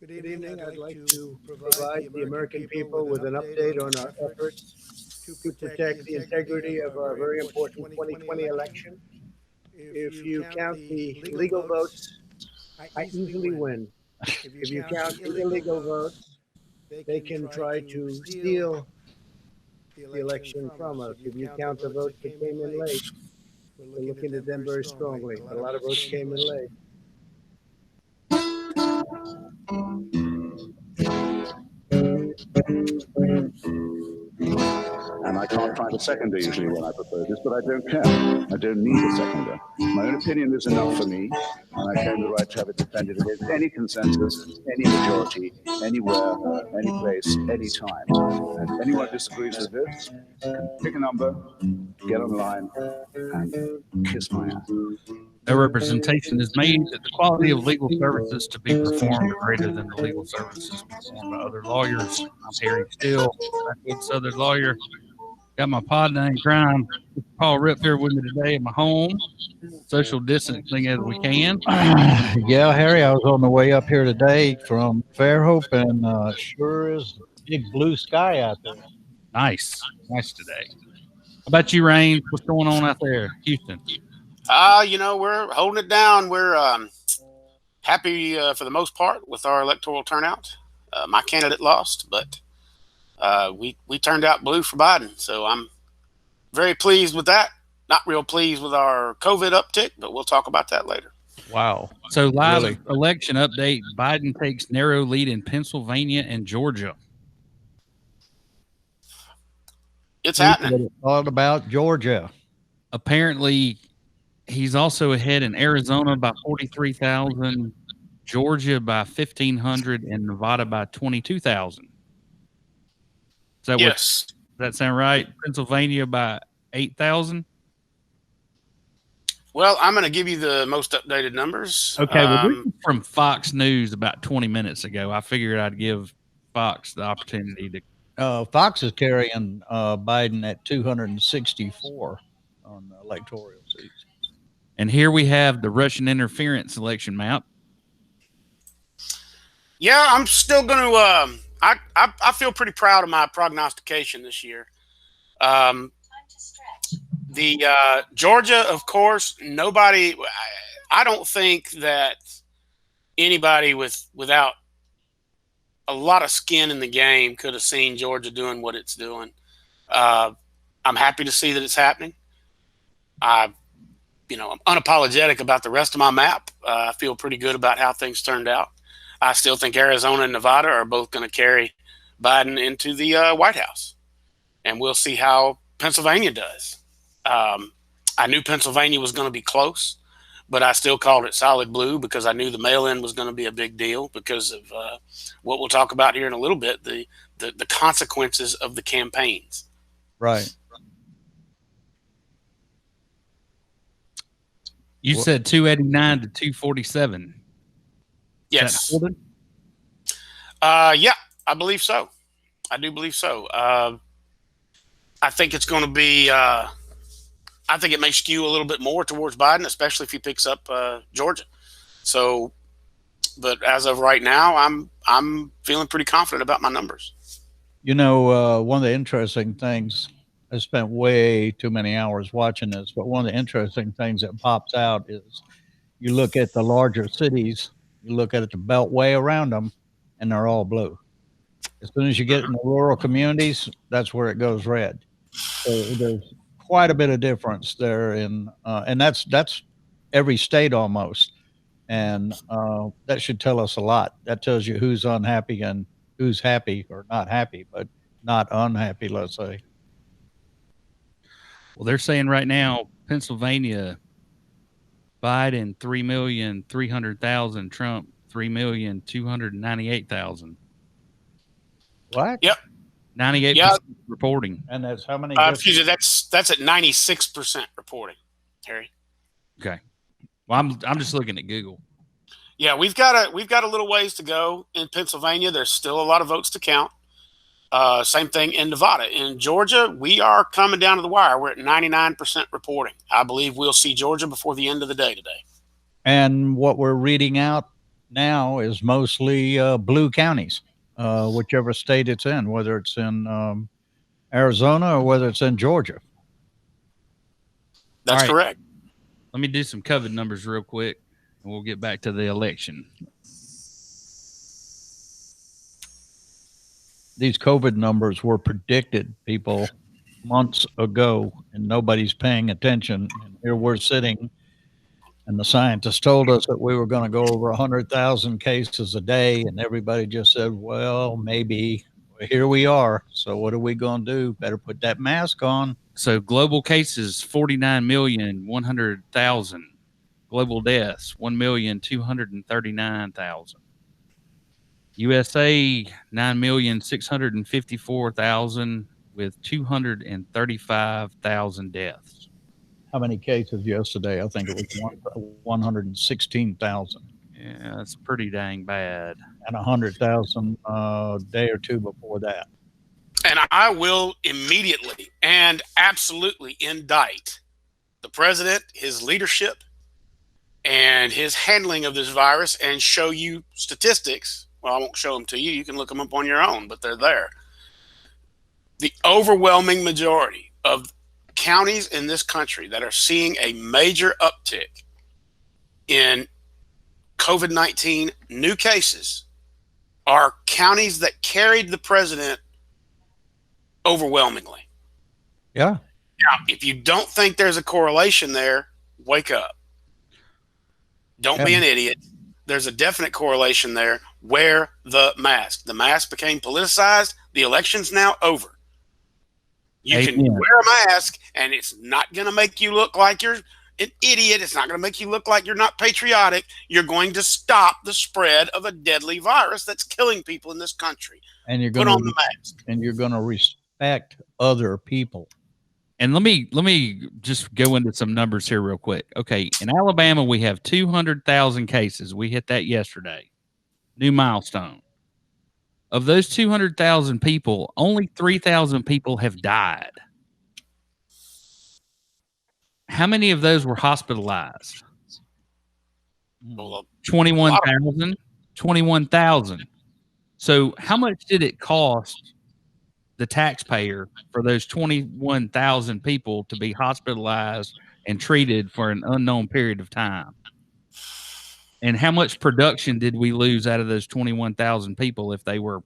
Good evening. I'd like to provide the American people with an update on our efforts to protect the integrity of our very important 2020 election. If you count the legal votes, I easily win. If you count the illegal votes, they can try to steal the election from us. If you count the votes that came in late, we're looking at them very strongly. A lot of votes came in late. And I can't find a seconder usually when I propose this, but I don't care. I don't need a seconder. My own opinion is enough for me, and I claim the right to have it defended against any consensus, any majority, anywhere, any place, any time. And anyone who disagrees with this can pick a number, get online, and kiss my ass. No representation is made that the quality of legal services to be performed are greater than the legal services performed by other lawyers. I'm Harry Steele, a good Southern lawyer. Got my partner in crime, Paul Rip, here with me today at my home. Social distancing as we can. Yeah, Harry, I was on the way up here today from Fairhope, and sure is big blue sky out there. Nice today. How about you, Rain? What's going on out there, Houston? We're holding it down. We're happy for the most part with our electoral turnout. My candidate lost, but we turned out blue for Biden. So I'm very pleased with that. Not real pleased with our COVID uptick, but we'll talk about that later. Wow. So live election update, Biden takes narrow lead in Pennsylvania and Georgia. It's happening. It's all about Georgia. Apparently, he's also ahead in Arizona by 43,000, Georgia by 1,500, and Nevada by 22,000. Yes. Does that sound right? Pennsylvania by 8,000? Well, I'm going to give you the most updated numbers. Okay, well, this is from Fox News about 20 minutes ago. I figured I'd give Fox the opportunity to. Fox is carrying Biden at 264 on the electoral seats. And here we have the Rushin interference election map. Yeah, I'm still going to. I feel pretty proud of my prognostication this year. The Georgia, of course, nobody. I don't think that anybody without a lot of skin in the game could have seen Georgia doing what it's doing. I'm happy to see that it's happening. I'm unapologetic about the rest of my map. I feel pretty good about how things turned out. I still think Arizona and Nevada are both going to carry Biden into the White House. And we'll see how Pennsylvania does. I knew Pennsylvania was going to be close, but I still called it solid blue because I knew the mail-in was going to be a big deal because of what we'll talk about here in a little bit, the consequences of the campaigns. Right. You said 289 to 247. Yes. Yeah, I believe so. I do believe so. I think it's going to be. I think it may skew a little bit more towards Biden, especially if he picks up Georgia. So, but as of right now, I'm feeling pretty confident about my numbers. One of the interesting things. I spent way too many hours watching this, but one of the interesting things that pops out is you look at the larger cities, you look at the beltway around them, and they're all blue. As soon as you get in the rural communities, that's where it goes red. So there's quite a bit of difference there and that's every state almost. And that should tell us a lot. That tells you who's unhappy and who's happy or not happy, but not unhappy, let's say. Well, they're saying right now, Pennsylvania, Biden, 3,300,000, Trump, 3,298,000. What? Yep. 98% reporting. And that's how many? Excuse me, that's at 96% reporting, Harry. Okay. Well, I'm just looking at Google. Yeah, we've got a little ways to go in Pennsylvania. There's still a lot of votes to count. Same thing in Nevada. In Georgia, we are coming down to the wire. We're at 99% reporting. I believe we'll see Georgia before the end of the day today. And what we're reading out now is mostly blue counties, whichever state it's in, whether it's in Arizona or whether it's in Georgia. That's All right. correct. Let me do some COVID numbers real quick, and we'll get back to the election. These COVID numbers were predicted, people, months ago, and nobody's paying attention. And here we're sitting, and the scientists told us that we were going to go over 100,000 cases a day, and everybody just said, well, maybe. Well, here we are. So what are we going to do? Better put that mask on. So global cases, 49,100,000. Global deaths, 1,239,000. USA, 9,654,000 with 235,000 deaths. How many cases yesterday? I think it was 116,000. Yeah, that's pretty dang bad. And 100,000 a day or two before that. And I will immediately and absolutely indict the president, his leadership, and his handling of this virus, and show you statistics. Well, I won't show them to you. You can look them up on your own, but they're there. The overwhelming majority of counties in this country that are seeing a major uptick in COVID-19 new cases are counties that carried the president overwhelmingly. Yeah. Now, if you don't think there's a correlation there, wake up. Don't be an idiot. There's a definite correlation there. Wear the mask. The mask became politicized. The election's now over. You can wear a mask, and it's not going to make you look like you're an idiot. It's not going to make you look like you're not patriotic. You're going to stop the spread of a deadly virus that's killing people in this country. And you're going Put on the mask. And you're going to respect other people. And let me just go into some numbers here real quick. Okay, in Alabama, we have 200,000 cases. We hit that yesterday. New milestone. Of those 200,000 people, only 3,000 people have died. How many of those were hospitalized? 21,000. 21,000. So how much did it cost the taxpayer for those 21,000 people to be hospitalized and treated for an unknown period of time? And how much production did we lose out of those 21,000 people if they were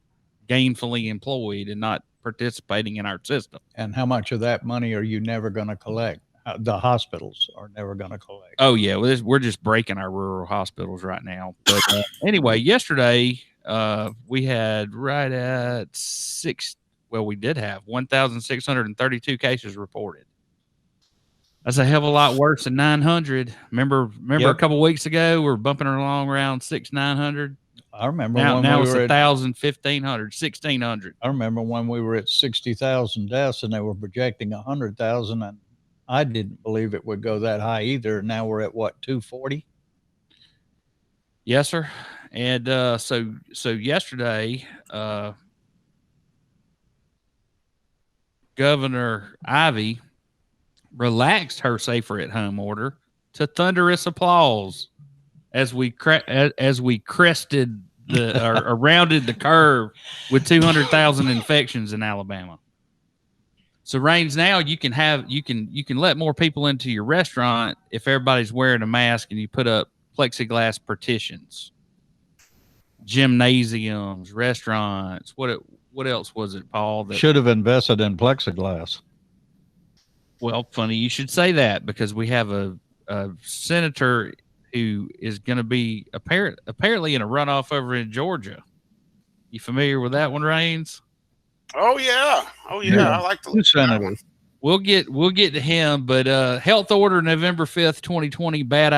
gainfully employed and not participating in our system? And how much of that money are you never going to collect? The hospitals are never going to collect. Oh, yeah. We're just breaking our rural hospitals right now. But anyway, yesterday we had right at we did have 1,632 cases reported. That's a hell of a lot worse than 900. Remember a couple of weeks ago, we were bumping along around 900. I remember now it's 1,000, 1,500, 1,600. I remember when we were at 60,000 deaths and they were projecting 100,000, and I didn't believe it would go that high either. Now we're at what, 240? Yes, sir. And so yesterday, Governor Ivey relaxed her safer at home order to thunderous applause as we crested or rounded the curve with 200,000 infections in Alabama. So Raines, now you can let more people into your restaurant if everybody's wearing a mask and you put up plexiglass partitions. Gymnasiums, restaurants. What else was it, Paul? That should have invested in plexiglass. Well, funny you should say that, because we have a senator who is going to be apparently in a runoff over in Georgia. You familiar with that one, Raines? Oh yeah. I like the senator. We'll get to him, but health order November 5th, 2020, bad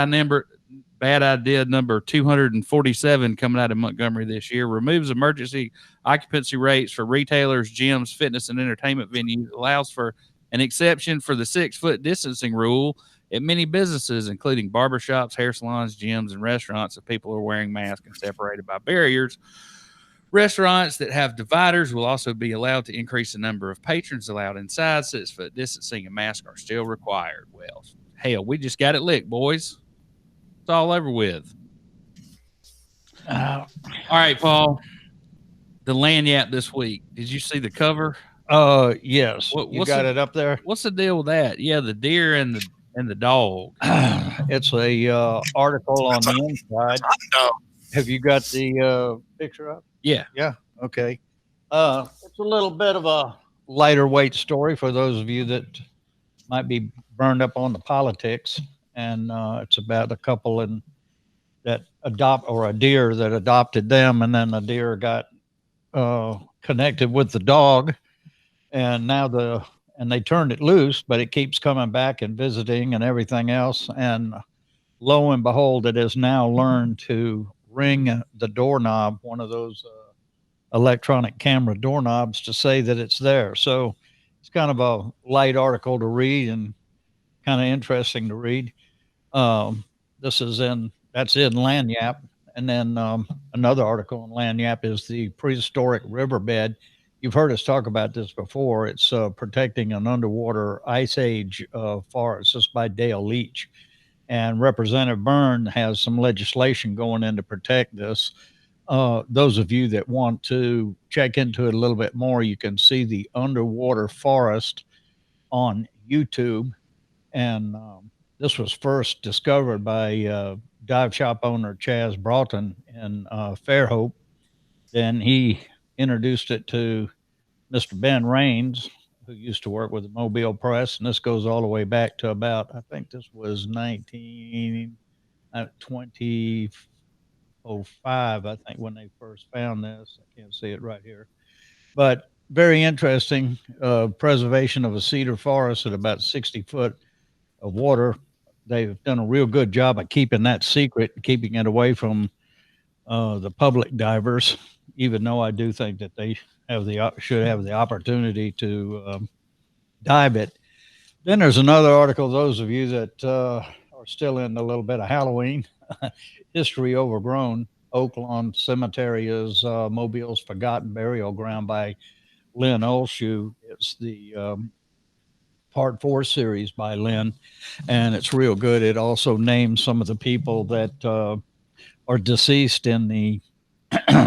idea number 247 coming out of Montgomery this year, removes emergency occupancy rates for retailers, gyms, fitness, and entertainment venues, allows for an exception for the 6-foot distancing rule at many businesses, including barbershops, hair salons, gyms, and restaurants, if people are wearing masks and separated by barriers. Restaurants that have dividers will also be allowed to increase the number of patrons allowed inside. 6-foot distancing and masks are still required. Well, hell, we just got it licked, boys. It's all over with. All right, Paul. The Lagniappe this week. Did you see the cover? Yes. You got it up there? What's the deal with that? Yeah, the deer and the dog. It's a article on the inside. Have you got the picture up? Yeah. Yeah. Okay. It's a little bit of a lighter weight story for those of you that might be burned up on the politics, and it's about a couple that a deer that adopted them, and then the deer got connected with the dog, and now they turned it loose, but it keeps coming back and visiting and everything else, and lo and behold, it has now learned to ring the doorknob, one of those electronic camera doorknobs, to say that it's there. So it's kind of a light article to read and kind of interesting to read. That's in Lagniappe. And then another article in Lagniappe is the prehistoric riverbed. You've heard us talk about this before. It's protecting an underwater ice age forest. This is by Dale Leach. And Representative Byrne has some legislation going in to protect this. Those of you that want to check into it a little bit more, you can see the underwater forest on YouTube. And this was first discovered by dive shop owner Chaz Broughton in Fairhope. Then he introduced it to Mr. Ben Raines, who used to work with the Mobile Press. And this goes all the way back to about, I think this was 2005, I think, when they first found this. I can't see it right here. But very interesting. Preservation of a cedar forest at about 60 foot of water. They've done a real good job of keeping that secret, keeping it away from the public divers, even though I do think that they should have the opportunity to dive it. Then there's another article, those of you that are still in a little bit of Halloween, History Overgrown. Oaklawn Cemetery is Mobile's Forgotten Burial Ground by Lynn Olshoe. It's the Part 4 series by Lynn, and it's real good. It also names some of the people that are deceased in the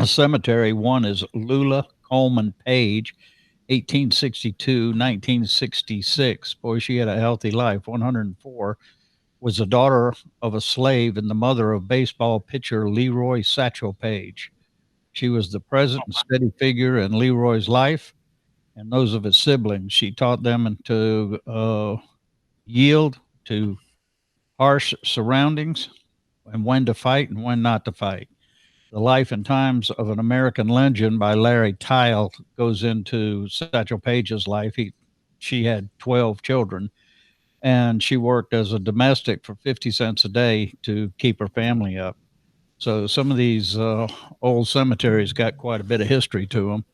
cemetery. One is Lula Coleman Page, 1862, 1966. Boy, she had a healthy life, 104. Was the daughter of a slave and the mother of baseball pitcher Leroy Satchel Page. She was the present and steady figure in Leroy's life and those of his siblings. She taught them to yield to harsh surroundings and when to fight and when not to fight. The Life and Times of an American Legend by Larry Tile goes into Satchel Page's life. She had 12 children, and she worked as a domestic for 50 cents a day to keep her family up. So some of these old cemeteries got quite a bit of history to them.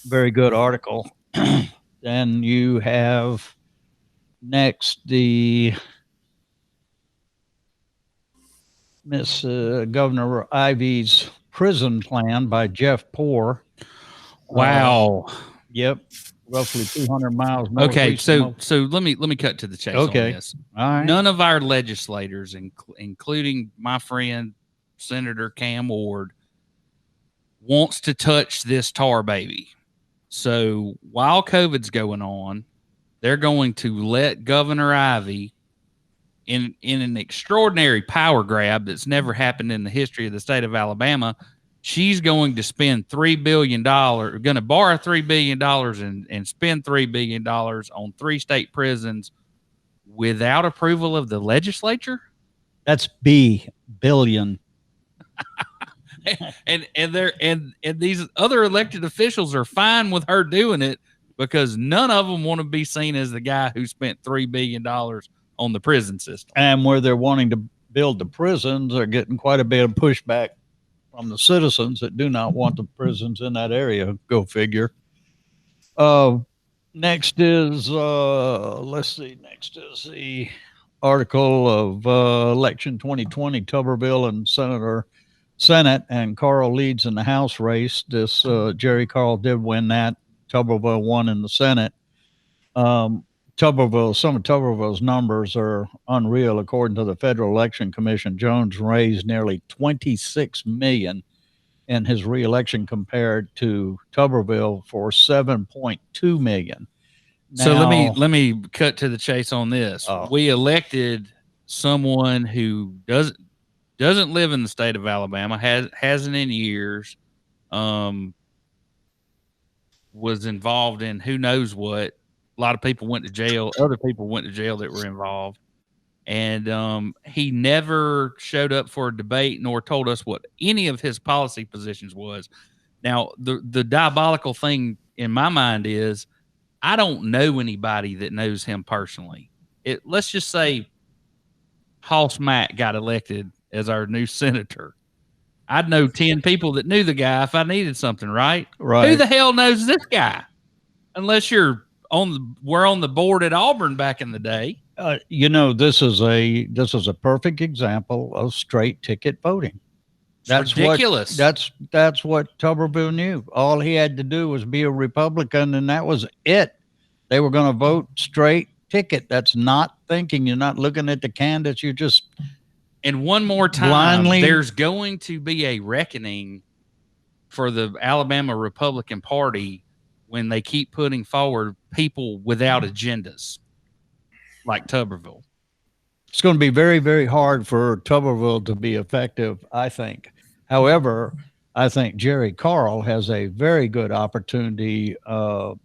Very good article. Then you have next the Miss Governor Ivy's prison plan by Jeff Poore. Wow. Yep. Roughly 200 miles north. Okay, so let me cut to the chase on this. All right. None of our legislators, including my friend Senator Cam Ward, wants to touch this tar baby. So while COVID's going on, they're going to let Governor Ivy, in an extraordinary power grab that's never happened in the history of the state of Alabama, she's going to spend $3 billion, going to borrow $3 billion and spend $3 billion on 3 state prisons without approval of the legislature. That's billion. and these other elected officials are fine with her doing it because none of them want to be seen as the guy who spent $3 billion on the prison system. And where they're wanting to build the prisons, they're getting quite a bit of pushback from the citizens that do not want the prisons in that area. Go figure. Next is the article of election 2020, Tuberville and Senate, and Carl leads in the House race. Jerry Carl did win that. Tuberville won in the Senate. Tuberville, some of Tuberville's numbers are unreal. According to the Federal Election Commission, Jones raised nearly $26 million in his reelection compared to Tuberville for $7.2 million. So Now, let me cut to the chase on this. We elected someone who doesn't live in the state of Alabama, hasn't in years, was involved in who knows what. A lot of people went to jail. Other people went to jail that were involved. And he never showed up for a debate nor told us what any of his policy positions was. Now, the diabolical thing in my mind is I don't know anybody that knows him personally. Let's just say Hoss Mack got elected as our new senator. I'd know 10 people that knew the guy if I needed something, right? Right. Who the hell knows this guy? Unless we're on the board at Auburn back in the day. This is a perfect example of straight ticket voting. That's ridiculous. That's what Tuberville knew. All he had to do was be a Republican, and that was it. They were going to vote straight ticket. That's not thinking. You're not looking at the candidates. You're just. And one more time, blindly, there's going to be a reckoning for the Alabama Republican Party when they keep putting forward people without agendas like Tuberville. It's going to be very, very hard for Tuberville to be effective, I think. However, I think Jerry Carl has a very good opportunity to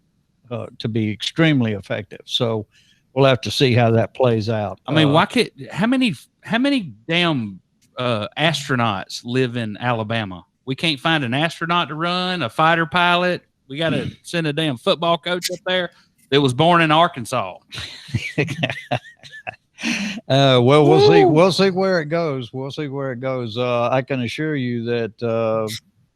be extremely effective. So we'll have to see how that plays out. I mean, how many damn astronauts live in Alabama? We can't find an astronaut to run, a fighter pilot. We got to send a damn football coach up there that was born in Arkansas. Well, we'll see where it goes. I can assure you that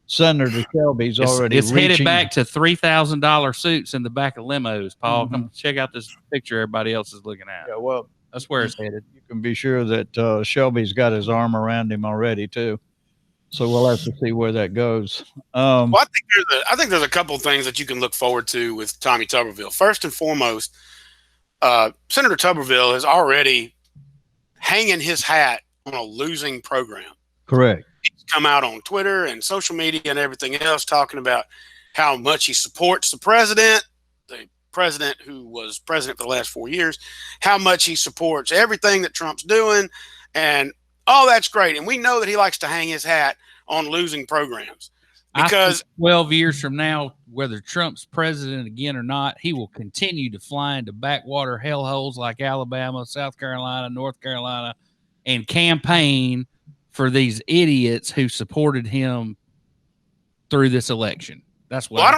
Senator Shelby's already headed back to $3,000 suits in the back of limos. Paul, come check out this picture everybody else is looking at. Yeah, well, that's where it's headed. You can be sure that Shelby's got his arm around him already too. So we'll have to see where that goes. Well, I think there's a couple of things that you can look forward to with Tommy Tuberville. First and foremost, Senator Tuberville is already hanging his hat on a losing program. Correct. He's come out on Twitter and social media and everything else talking about how much he supports the president who was president for the last 4 years, how much he supports everything that Trump's doing, and all that's great. And we know that he likes to hang his hat on losing programs. Because 12 years from now, whether Trump's president again or not, he will continue to fly into backwater hellholes like Alabama, South Carolina, North Carolina, and campaign for these idiots who supported him through this election. That's what. Well, I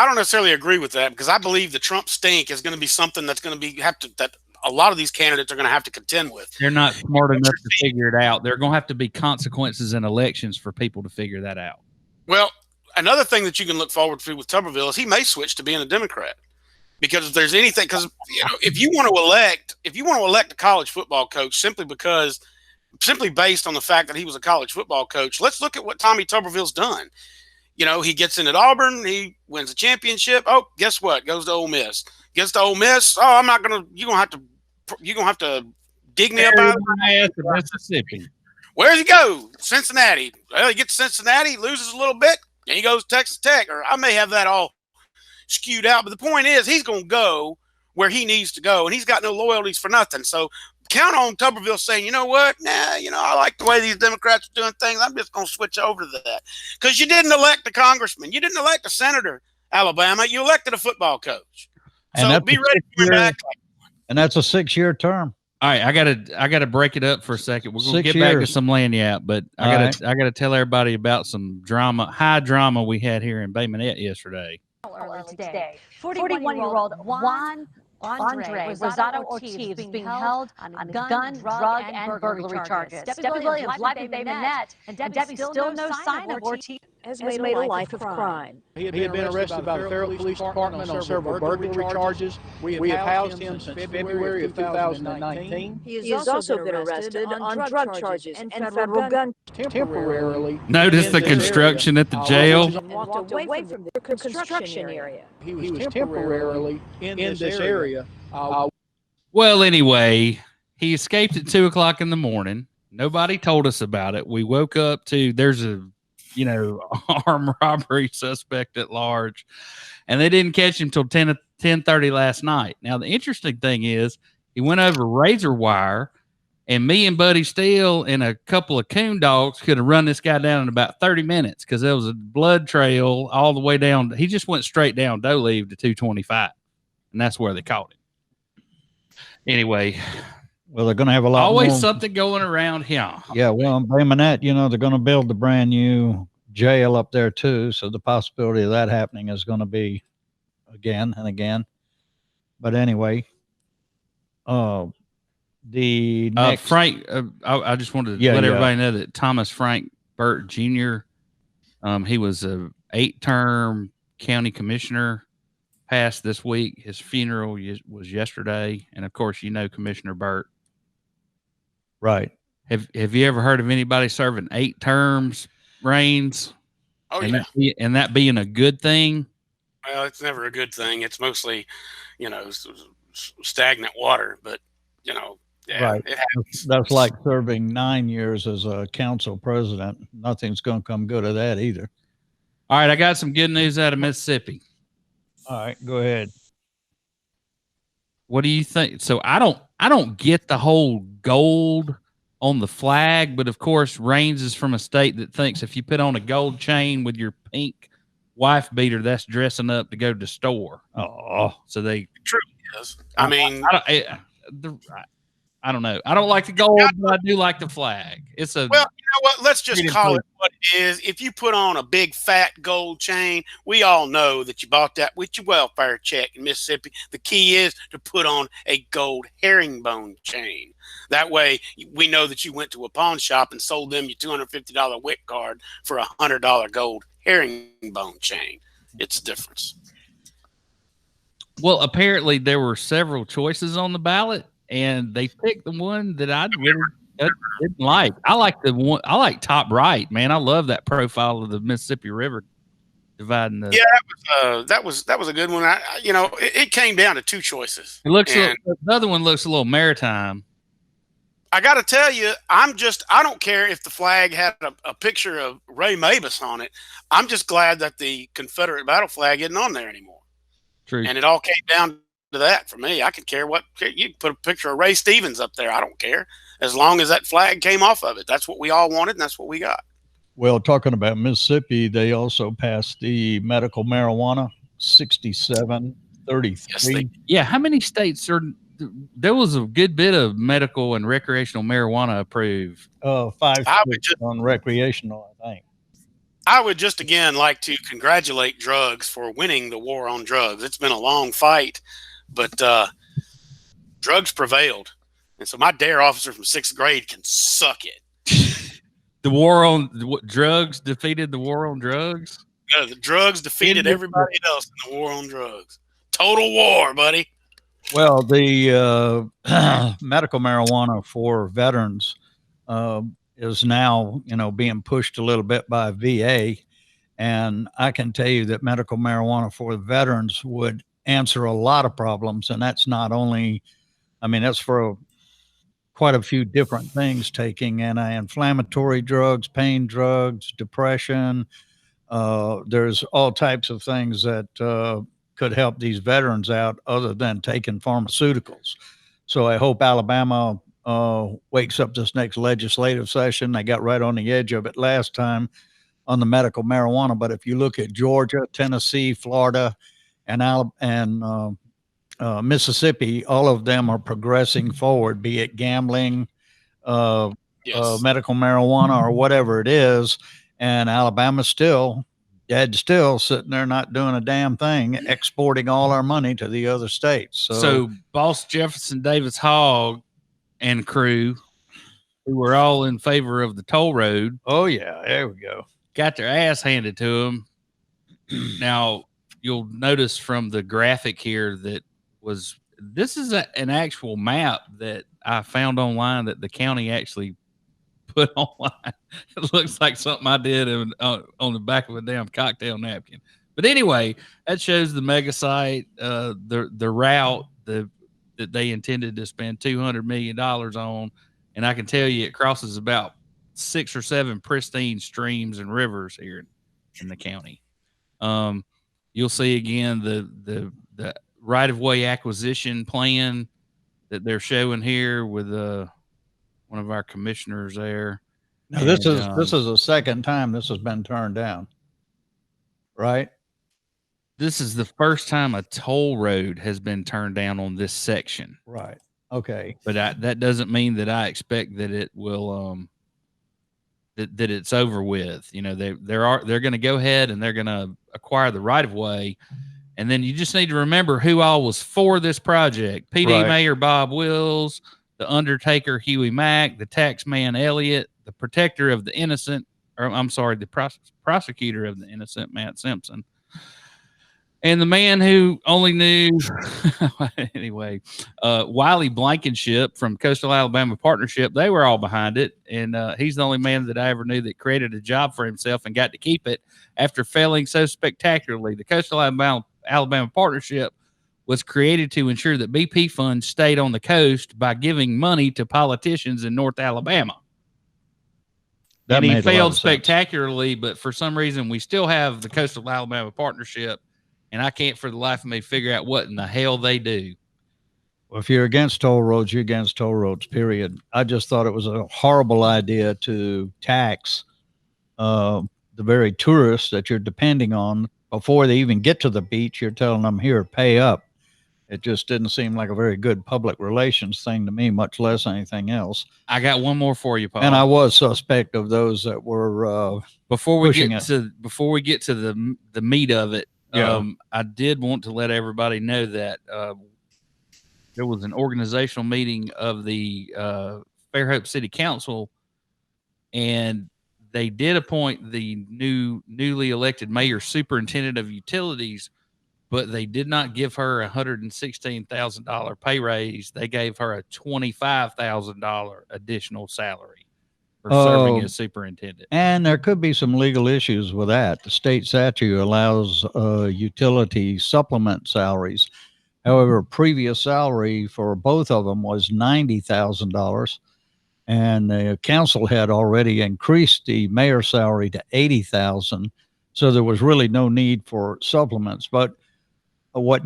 don't necessarily agree with that, because I believe the Trump stink is going to be something that's going to that a lot of these candidates are going to have to contend with. They're not smart enough to figure it out. There are going to have to be consequences in elections for people to figure that out. Well, another thing that you can look forward to with Tuberville is he may switch to being a Democrat, because if there's anything, because if you want to elect a college football coach simply based on the fact that he was a college football coach, let's look at what Tommy Tuberville's done. He gets in at Auburn, he wins a championship. Oh, guess what? Goes to Ole Miss. Gets to Ole Miss. Oh, you're gonna have to dig me up out of Mississippi. Where's he go? Cincinnati. Well, he gets to Cincinnati, loses a little bit, and he goes to Texas Tech. Or I may have that all skewed out, but the point is he's going to go where he needs to go, and he's got no loyalties for nothing. So count on Tuberville saying, you know what? I like the way these Democrats are doing things. I'm just going to switch over to that. Because you didn't elect a congressman. You didn't elect a senator, Alabama. You elected a football coach. So be ready for him to act like one. And that's a 6-year term. All right, I gotta break it up for a second. We're gonna get back to some Lagniappe, but I gotta tell everybody about some high drama we had here in Bay Minette yesterday. Earlier today, 41-year-old Juan Andre Rosado Ortiz being held on gun, drug, and burglary charges. Debbie Williams live in Bay Minette, and Debbie still no sign of Ortiz. has made a life of crime. He had been arrested by the Fairhope Police Department on several burglary charges. We have housed him since February of 2019. He has also been arrested on drug charges and federal gun Temporarily. Notice the construction at the jail. and walked away from the construction area. He was temporarily in this area. Well, anyway, he escaped at 2 o'clock in the morning. Nobody told us about it. We woke up to there's a, armed robbery suspect at large, and they didn't catch him till 10:30 last night. Now, the interesting thing is he went over razor wire, and me and Buddy Steele and a couple of coon dogs could have run this guy down in about 30 minutes because there was a blood trail all the way down. He just went straight down Doleave to 225, and that's where they caught him. Anyway, Well, they're going to have a lot always more. something going around here. Yeah, well, I'm blaming that. They're going to build the brand new jail up there too, so the possibility of that happening is going to be again and again. But anyway, the next Frank, I just wanted to let everybody know that Thomas Frank Burt Jr. He was a 8-term county commissioner, passed this week. His funeral was yesterday, and of course, Commissioner Burt. right. Have you ever heard of anybody serving 8 terms reigns? Oh, and that being a good thing? Well, it's never a good thing. It's mostly, stagnant water. But Right. it happens. That's like serving 9 years as a council president. Nothing's going to come good of that either. All right, I got some good news out of Mississippi. All right, go ahead. What do you think? So I don't get the whole gold on the flag, but of course, Raines is from a state that thinks if you put on a gold chain with your pink wife beater, that's dressing up to go to the store. Oh, so they True. Yes. I mean, I don't know. I don't like the gold, but I do like the flag. It's a well, you know what? Let's just Pretty call it what it is. If you put on a big fat gold chain, we all know that you bought that with your welfare check in Mississippi. The key is to put on a gold herringbone chain. That way, we know that you went to a pawn shop and sold them your $250 WIC card for a $100 gold herringbone chain. It's a difference. Well, apparently there were several choices on the ballot, and they picked the one that I really didn't like. I like the one. I like top right, man. I love that profile of the Mississippi River dividing the. Yeah, that was a good one. It came down to 2 choices. It looks. The other one looks a little maritime. I got to tell you, I don't care if the flag had a picture of Ray Mabus on it. I'm just glad that the Confederate battle flag isn't on there anymore. True. And it all came down to that for me. I could care what you can put a picture of Ray Stevens up there. I don't care as long as that flag came off of it. That's what we all wanted, and that's what we got. Well, talking about Mississippi, they also passed the medical marijuana 6733. Yeah, how many states are? There was a good bit of medical and recreational marijuana approved. 5 states on recreational, I think. I would just again like to congratulate drugs for winning the war on drugs. It's been a long fight, but drugs prevailed. And so my DARE officer from 6th grade can suck it. The war on drugs defeated the war on drugs? Yeah, the drugs defeated everybody else in the war on drugs. Total war, buddy. Well, the medical marijuana for veterans is now, being pushed a little bit by VA. And I can tell you that medical marijuana for the veterans would answer a lot of problems. And that's not only, that's for quite a few different things, taking anti-inflammatory drugs, pain drugs, depression. There's all types of things that could help these veterans out other than taking pharmaceuticals. So I hope Alabama wakes up this next legislative session. They got right on the edge of it last time on the medical marijuana. But if you look at Georgia, Tennessee, Florida, and Mississippi, all of them are progressing forward, be it gambling, medical marijuana, or whatever it is. And Alabama's still sitting there not doing a damn thing, exporting all our money to the other states. So Boss Jefferson Davis Hogg and crew, who were all in favor of the toll road. Oh, yeah, there we go. got their ass handed to them. Now, you'll notice from the graphic here that this is an actual map that I found online that the county actually put online. It looks like something I did on the back of a damn cocktail napkin. But anyway, that shows the mega site, the route that they intended to spend $200 million on. And I can tell you it crosses about 6 or 7 pristine streams and rivers here in the county. You'll see again the right-of-way acquisition plan that they're showing here with one of our commissioners there. Now, this is the second time this has been turned down, right? This is the first time a toll road has been turned down on this section. Right. Okay. But that doesn't mean that I expect that it will that it's over with. You know, they're going to go ahead and they're going to acquire the right of way, and then you just need to remember who all was for this project: PD Mayor Bob Wills, the Undertaker Huey Mack, the taxman Elliott, the protector of the innocent, or I'm sorry, the prosecutor of the innocent Matt Simpson. And the man who only knew, anyway, Wiley Blankenship from Coastal Alabama Partnership, they were all behind it. And he's the only man that I ever knew that created a job for himself and got to keep it after failing so spectacularly. The Coastal Alabama Partnership was created to ensure that BP funds stayed on the coast by giving money to politicians in North Alabama. And he failed spectacularly, but for some reason, we still have the Coastal Alabama Partnership. And I can't for the life of me figure out what in the hell they do. Well, if you're against toll roads, you're against toll roads, period. I just thought it was a horrible idea to tax the very tourists that you're depending on before they even get to the beach. You're telling them, here, pay up. It just didn't seem like a very good public relations thing to me, much less anything else. I got one more for you, Paul. And I was suspect of those that were before we get to the meat of it. Yeah. I did want to let everybody know that there was an organizational meeting of the Fairhope City Council, and they did appoint the newly elected mayor superintendent of utilities, but they did not give her a $116,000 pay raise. They gave her a $25,000 additional salary for serving as superintendent. And there could be some legal issues with that. The state statute allows utility supplement salaries. However, previous salary for both of them was $90,000, and the council had already increased the mayor's salary to $80,000. So there was really no need for supplements. But what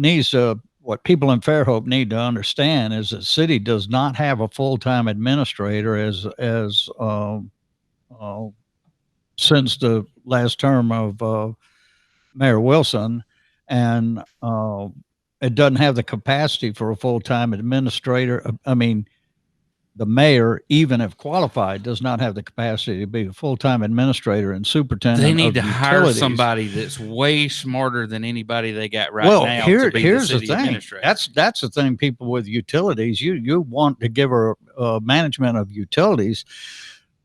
people in Fairhope need to understand is that the city does not have a full-time administrator since the last term of Mayor Wilson, and it doesn't have the capacity for a full-time administrator. I mean, the mayor, even if qualified, does not have the capacity to be a full-time administrator and superintendent. They need to utilities. hire somebody that's way smarter than anybody they got right now. Here's the thing. That's the thing. People with utilities, you want to give her management of utilities.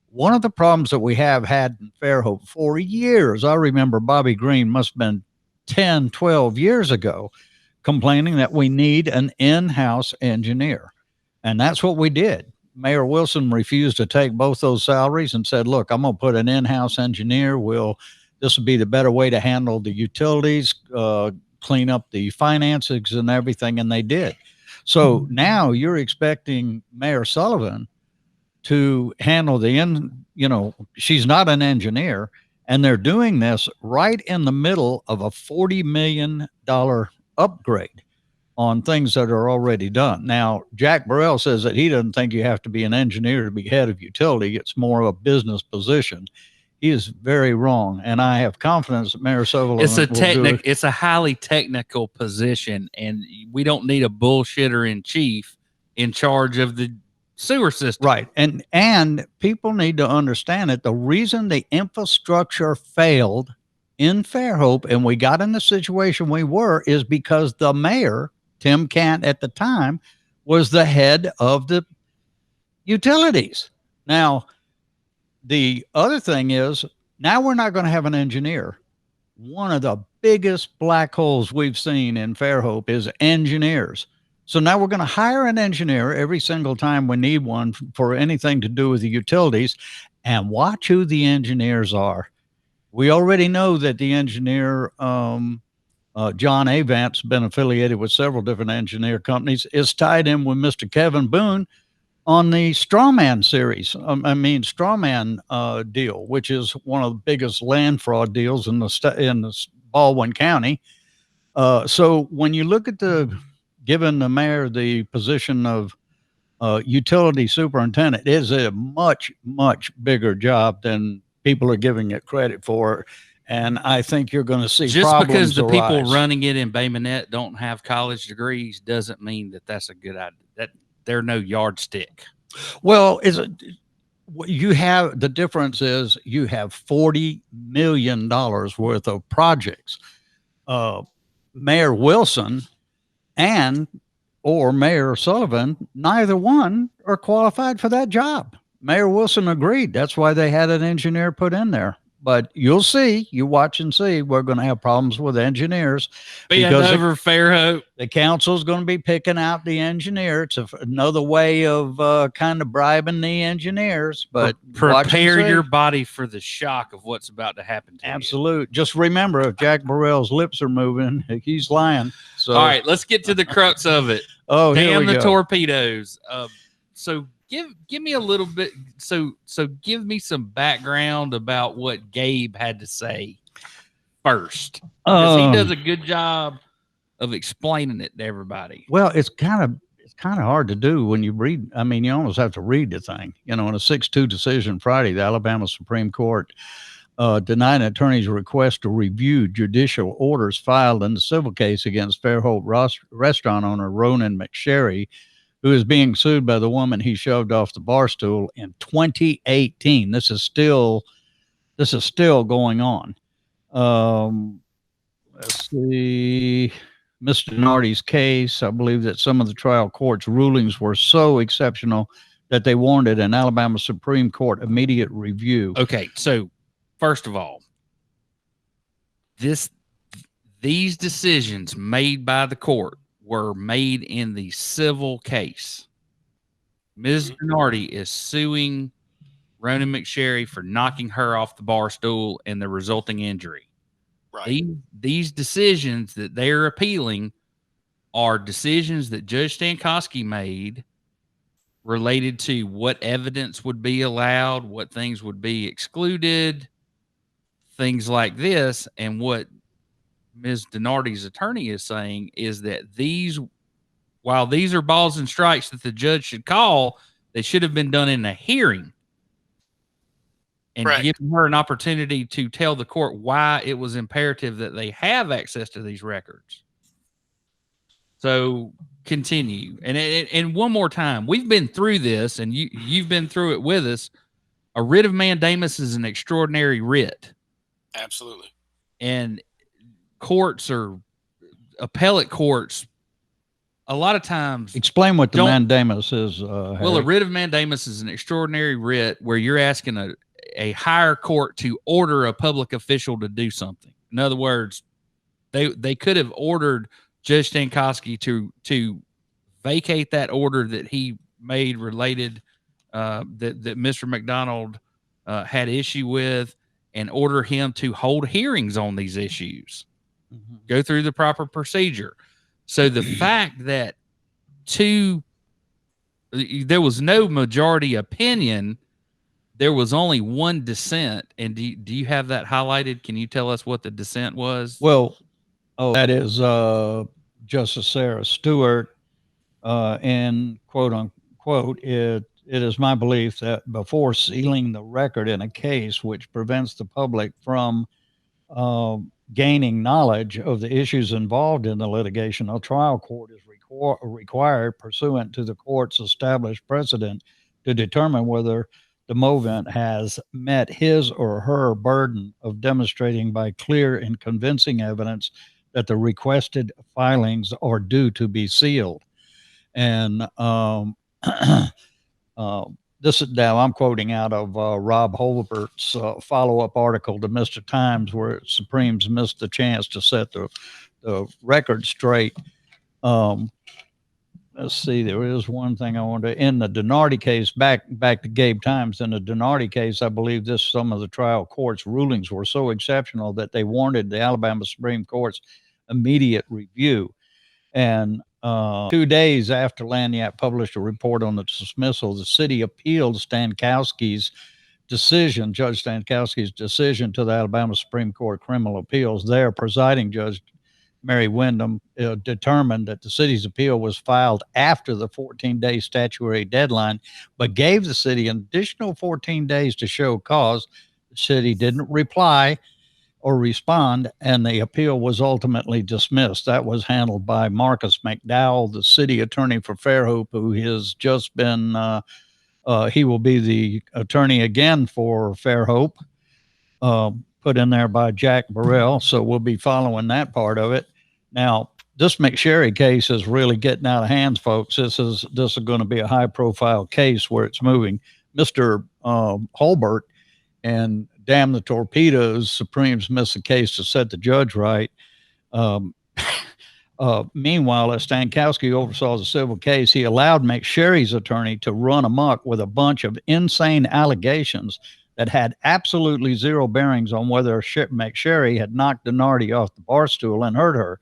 One of the problems that we have had in Fairhope for years, I remember Bobby Green must have been 10, 12 years ago, complaining that we need an in-house engineer. And that's what we did. Mayor Wilson refused to take both those salaries and said, look, I'm going to put an in-house engineer. This will be the better way to handle the utilities, clean up the finances and everything. And they did. So now you're expecting Mayor Sullivan to handle she's not an engineer, and they're doing this right in the middle of a $40 million upgrade on things that are already done. Now, Jack Burrell says that he doesn't think you have to be an engineer to be head of utility. It's more of a business position. He is very wrong, and I have confidence that Mayor Sullivan It's a highly technical position, and we don't need a bullshitter in chief in charge of the sewer system. Right. And people need to understand that the reason the infrastructure failed in Fairhope and we got in the situation we were is because the mayor, Tim Cant at the time, was the head of the utilities. Now, the other thing is Now we're not going to have an engineer. One of the biggest black holes we've seen in Fairhope is engineers. So now we're going to hire an engineer every single time we need one for anything to do with the utilities, and watch who the engineers are. We already know that the engineer, John Avant's been affiliated with several different engineer companies, is tied in with Mr. Kevin Boone on the Strawman series. Strawman deal, which is one of the biggest land fraud deals in the Baldwin County. So when you look at giving the mayor the position of utility superintendent, it is a much, much bigger job than people are giving it credit for. And I think you're going to see just because the arise. people running it in Bay Minette don't have college degrees doesn't mean that that's a good idea. That they're no yardstick. Well, you have the difference is you have $40 million worth of projects. Mayor Wilson or Mayor Sullivan, neither one are qualified for that job. Mayor Wilson agreed. That's why they had an engineer put in there. But you'll see, you watch and see, we're going to have problems with engineers. Because over Fairhope, the council's going to be picking out the engineer. It's another way of kind of bribing the engineers. But prepare your body for the shock of what's about to happen to you. Absolute. Just remember, if Jack Burrell's lips are moving, he's lying. So, all right, let's get to the crux of it. Oh, damn the torpedoes. So give me a little bit. So give me some background about what Gabe had to say first, because he does a good job of explaining it to everybody. Well, it's kind of hard to do when you read. I mean, you almost have to read the thing. You know, in a 6-2 decision Friday, the Alabama Supreme Court denied an attorney's request to review judicial orders filed in the civil case against Fairhope restaurant owner Ronin McSharry, who is being sued by the woman he shoved off the bar stool in 2018. This is still going on. Let's see. Mr. Dinardi's case, I believe that some of the trial court's rulings were so exceptional that they warranted an Alabama Supreme Court immediate review. Okay, so first of all, these decisions made by the court were made in the civil case. Ms. Dinardi is suing Ronin McSharry for knocking her off the bar stool and the resulting injury. Right. These decisions that they're appealing are decisions that Judge Stankoski made related to what evidence would be allowed, what things would be excluded, things like this. And what Ms. Dinardi's attorney is saying is that while these are balls and strikes that the judge should call, they should have been done in a hearing and giving her an opportunity to tell the court why it was imperative that they have access to these records. So continue. And one more time, we've been through this, and you've been through it with us. A writ of mandamus is an extraordinary writ. Absolutely. And courts or appellate courts, a lot of times. Explain what the mandamus is. Well, a writ of mandamus is an extraordinary writ where you're asking a higher court to order a public official to do something. In other words, they could have ordered Judge Stankoski to vacate that order that he made related that Mr. McDonald had issue with, and order him to hold hearings on these issues. Mm-hmm. Go through the proper procedure. So the fact that there was no majority opinion, there was only one dissent. And do you have that highlighted? Can you tell us what the dissent was? Well, that is Justice Sarah Stewart, and quote unquote, it is my belief that before sealing the record in a case which prevents the public from gaining knowledge of the issues involved in the litigation, a trial court is required, pursuant to the court's established precedent, to determine whether the movant has met his or her burden of demonstrating by clear and convincing evidence that the requested filings are due to be sealed. And this is now I'm quoting out of Rob Holbert's follow-up article to Mr. Times, where Supremes missed the chance to set the record straight. Let's see, there is one thing I wanted to, in the Dinardi case, back to Gabe Tynes, in the Dinardi case, I believe some of the trial court's rulings were so exceptional that they warranted the Alabama Supreme Court's immediate review. And 2 days after Lagniappe published a report on the dismissal, the city appealed Stankoski's decision, Judge Stankoski's decision, to the Alabama Supreme Court Criminal Appeals. Their presiding judge, Mary Wyndham, determined that the city's appeal was filed after the 14-day statutory deadline, but gave the city an additional 14 days to show cause. The city didn't reply or respond, and the appeal was ultimately dismissed. That was handled by Marcus McDowell, the city attorney for Fairhope, who has just been, he will be the attorney again for Fairhope, put in there by Jack Burrell. So we'll be following that part of it. Now, this McSharry case is really getting out of hands, folks. This is going to be a high-profile case where it's moving. Mr. Holbert and damn the Torpedoes, Supremes missed the case to set the judge right. Meanwhile, as Stankoski oversaw the civil case, he allowed McSharry's attorney to run amok with a bunch of insane allegations that had absolutely zero bearings on whether McSharry had knocked Dinardi off the bar stool and hurt her.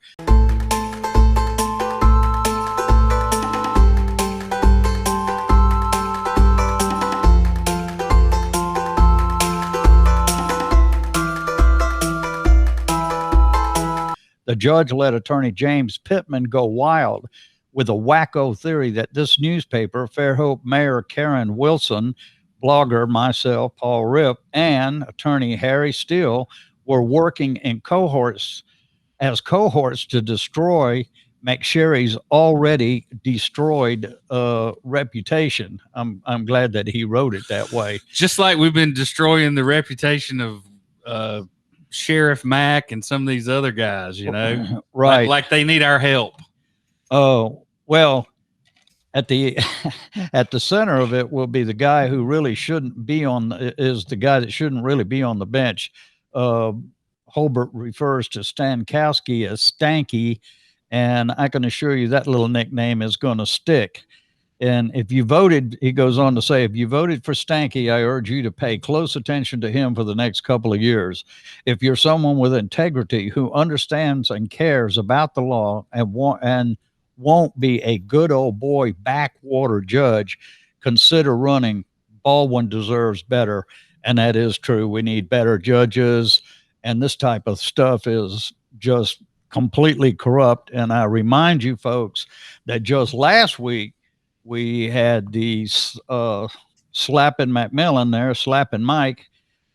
The judge let attorney James Pittman go wild with a wacko theory that this newspaper, Fairhope Mayor Karen Wilson, blogger myself, Paul Ripp, and attorney Harry Steele were working in cohorts to destroy McSharry's already destroyed reputation. I'm glad that he wrote it that way. Just like we've been destroying the reputation of Sheriff Mack and some of these other guys, you know, right? Like they need our help. Oh, well, at the center of it will be the guy who really shouldn't be is the guy that shouldn't really be on the bench. Holbert refers to Stankoski as Stanky, and I can assure you that little nickname is going to stick. And if you voted, he goes on to say, if you voted for Stanky, I urge you to pay close attention to him for the next couple of years. If you're someone with integrity who understands and cares about the law and won't be a good old boy backwater judge, consider running. Baldwin deserves better. And that is true. We need better judges. And this type of stuff is just completely corrupt. And I remind you folks that just last week, we had the slapping Macmillan there, slapping Mike,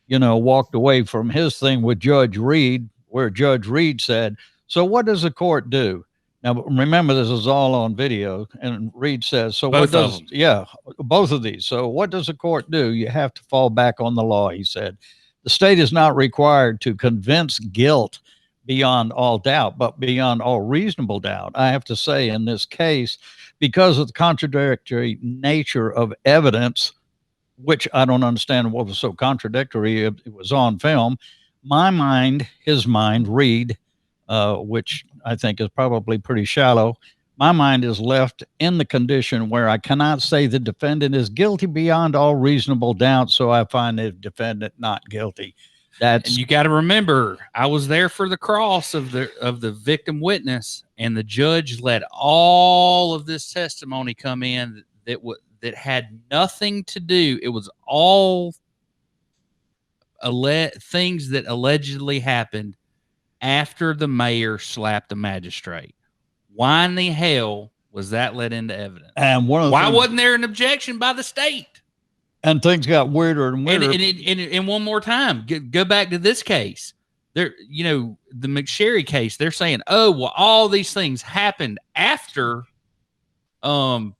walked away from his thing with Judge Reed, where Judge Reed said, so what does the court do? Now, remember, this is all on video. And Reed says, so both what does, yeah, both of these. So what does the court do? You have to fall back on the law, he said. The state is not required to convince guilt beyond all doubt, but beyond all reasonable doubt. I have to say in this case, because of the contradictory nature of evidence, which I don't understand what was so contradictory, it was on film, my mind, his mind, Reed, which I think is probably pretty shallow, my mind is left in the condition where I cannot say the defendant is guilty beyond all reasonable doubt, so I find the defendant not guilty. And you got to remember, I was there for the cross of the victim witness, and the judge let all of this testimony come in that had nothing to do. It was all things that allegedly happened after the mayor slapped the magistrate. Why in the hell was that let into evidence? And why wasn't there an objection by the state? And things got weirder and weirder. And one more time, go back to this case. There, the McSharry case, they're saying, oh, well, all these things happened after the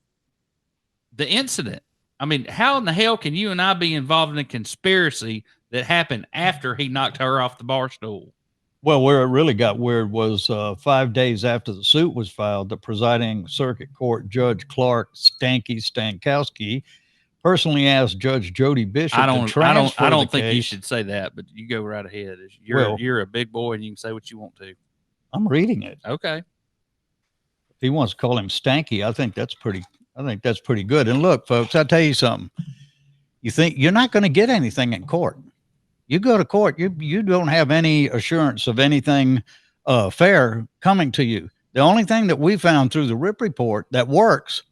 incident. I mean, how in the hell can you and I be involved in a conspiracy that happened after he knocked her off the bar stool? Well, where it really got weird was 5 days after the suit was filed, the presiding circuit court Judge Clark Stankoski personally asked Judge Jody Bishop I to transfer don't the think you case. should say that, but you go right ahead. Well- You're a big boy and you can say what you want to. I'm reading it. Okay. If he wants to call him Stanky, I think that's pretty good. And look, folks, I'll tell you something. You think you're not going to get anything in court. You go to court, you don't have any assurance of anything fair coming to you. The only thing that we found through the RIP report that works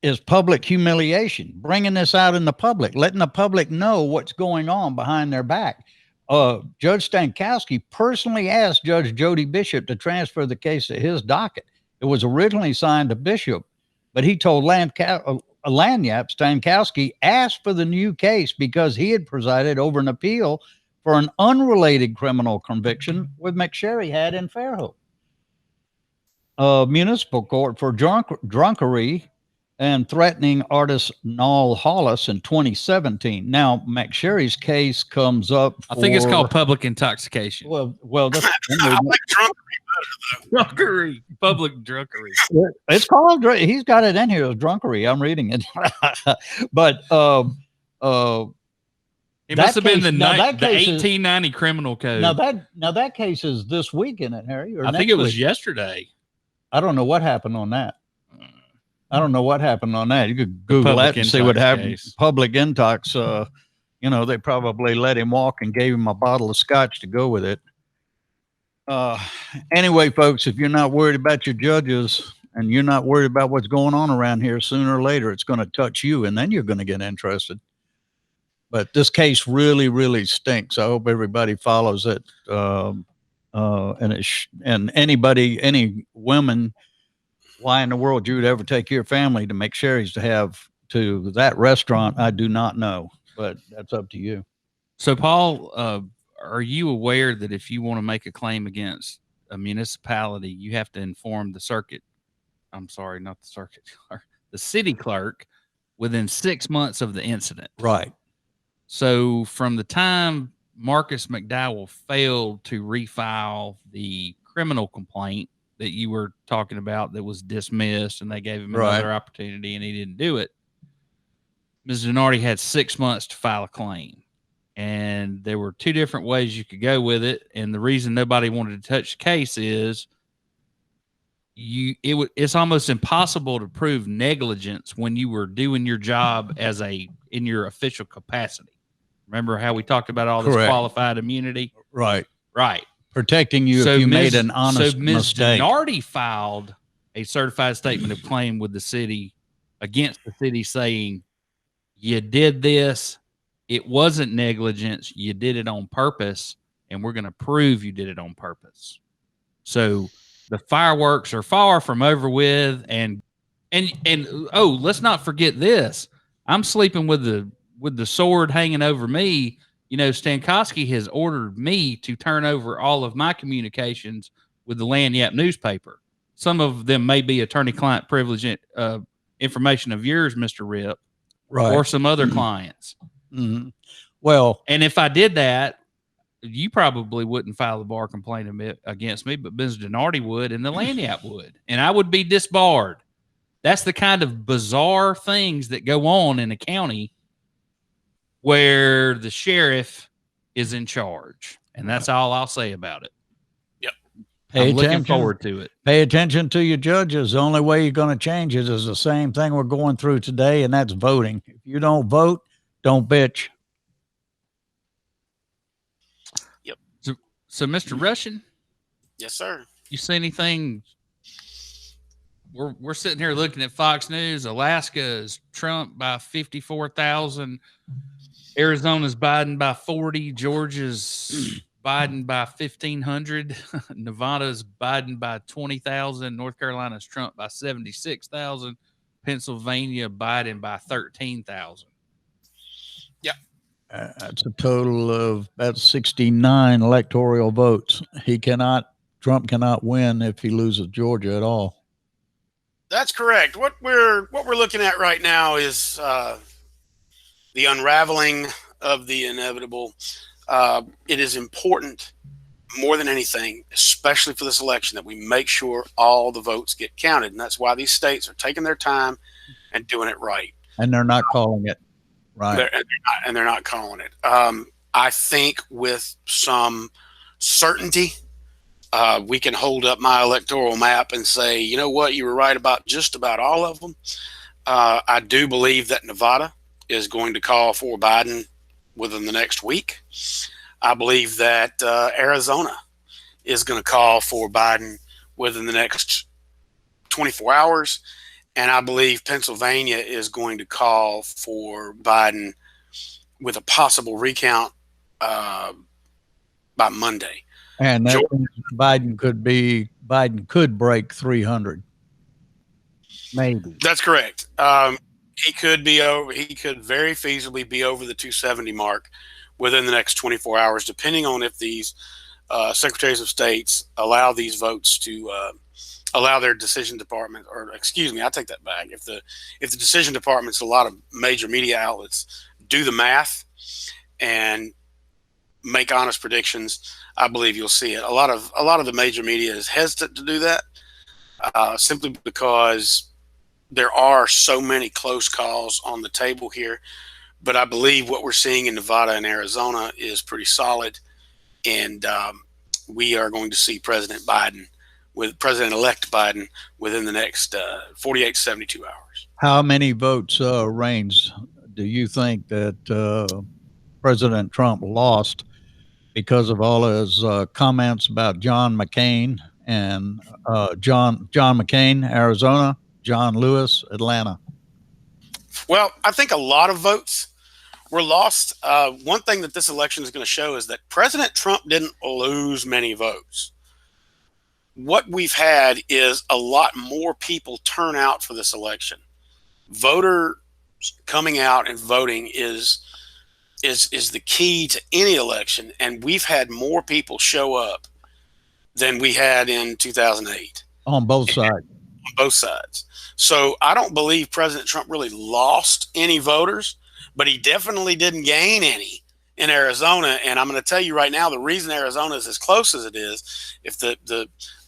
is public humiliation, bringing this out in the public, letting the public know what's going on behind their back. Judge Stankoski personally asked Judge Jody Bishop to transfer the case to his docket. It was originally signed to Bishop, but he told Lagniappe, Stankoski asked for the new case because he had presided over an appeal for an unrelated criminal conviction with McSharry had in Fairhope Municipal Court for drunkery and threatening artist Noel Hollis in 2017. Now, McSharry's case comes up. I think it's called public intoxication. Well, that's, I like drunkery. Public drunkery. it's called. He's got it in here as drunkery. I'm reading it, but It must have been the 1890 1890 criminal code. Now that case is this week, isn't it, Harry? Or I think it was yesterday. I don't know what happened on that. You could Google that and see what happened. Case. Public intox. They probably let him walk and gave him a bottle of scotch to go with it. Anyway, folks, if you're not worried about your judges and you're not worried about what's going on around here, sooner or later it's going to touch you, and then you're going to get interested. But this case really, really stinks. I hope everybody follows it. And any women, why in the world you would ever take your family to McSharry's to have to that restaurant, I do not know, but that's up to you. So, Paul, are you aware that if you want to make a claim against a municipality, you have to inform the circuit? I'm sorry, not the circuit clerk, the city clerk within 6 months of the incident. Right. So from the time Marcus McDowell failed to refile the criminal complaint that you were talking about that was dismissed and they gave him another opportunity and he didn't do it, Ms. Dinardi had 6 months to file a claim. And there were two different ways you could go with it. And the reason nobody wanted to touch the case is it's almost impossible to prove negligence when you were doing your job in your official capacity. Remember how we talked about all this qualified immunity? Right. Right. Protecting you if you made an honest mistake. So Ms. Dinardi filed a certified statement of claim with the city against the city saying, you did this. It wasn't negligence. You did it on purpose, and we're going to prove you did it on purpose. So the fireworks are far from over with. And let's not forget this. I'm sleeping with the sword hanging over me. Stankoski has ordered me to turn over all of my communications with the Lagniappe newspaper. Some of them may be attorney-client privilege information of yours, Mr. Rip, or some other clients. Mm-hmm. Well, and if I did that, you probably wouldn't file a bar complaint against me, but Ms. Dinardi would, and the Lagniappe would, and I would be disbarred. That's the kind of bizarre things that go on in a county where the sheriff is in charge, and that's all I'll say about it. Yep, I'm looking forward to it. Pay attention to your judges. The only way you're going to change it is the same thing we're going through today, and that's voting. If you don't vote, don't bitch. Yep. So Mr. Rushin? Yes, sir. You see anything? We're sitting here looking at Fox News. Alaska is Trump by 54,000. Arizona's Biden by 40. Georgia's Biden by 1,500. Nevada's Biden by 20,000. North Carolina's Trump by 76,000. Pennsylvania Biden by 13,000. Yep. That's a total of about 69 electoral votes. Trump cannot win if he loses Georgia at all. That's correct. What we're looking at right now is the unraveling of the inevitable. It is important more than anything, especially for this election, that we make sure all the votes get counted. And that's why these states are taking their time and doing it right. And they're not calling it, right? They're not calling it. I think with some certainty, we can hold up my electoral map and say, you know what, you were right about just about all of them. I do believe that Nevada is going to call for Biden within the next week. I believe that Arizona is going to call for Biden within the next 24 hours. And I believe Pennsylvania is going to call for Biden with a possible recount by Monday. And that means Biden could break 300. Maybe. That's correct. He could very feasibly be over the 270 mark within the next 24 hours, depending on if these secretaries of states allow these votes to allow their decision department, or excuse me, I take that back. If the decision departments, a lot of major media outlets do the math and make honest predictions, I believe you'll see it. A lot of the major media is hesitant to do that, simply because there are so many close calls on the table here. But I believe what we're seeing in Nevada and Arizona is pretty solid, and we are going to see President-elect Biden within the next 48 to 72 hours. How many votes, Raines, do you think that President Trump lost because of all his comments about John McCain and John McCain, Arizona, John Lewis, Atlanta? Well, I think a lot of votes were lost. One thing that this election is going to show is that President Trump didn't lose many votes. What we've had is a lot more people turn out for this election. Voters coming out and voting is the key to any election, and we've had more people show up than we had in 2008. On both sides. On both sides. So I don't believe President Trump really lost any voters, but he definitely didn't gain any in Arizona. And I'm going to tell you right now, the reason Arizona is as close as it is, if the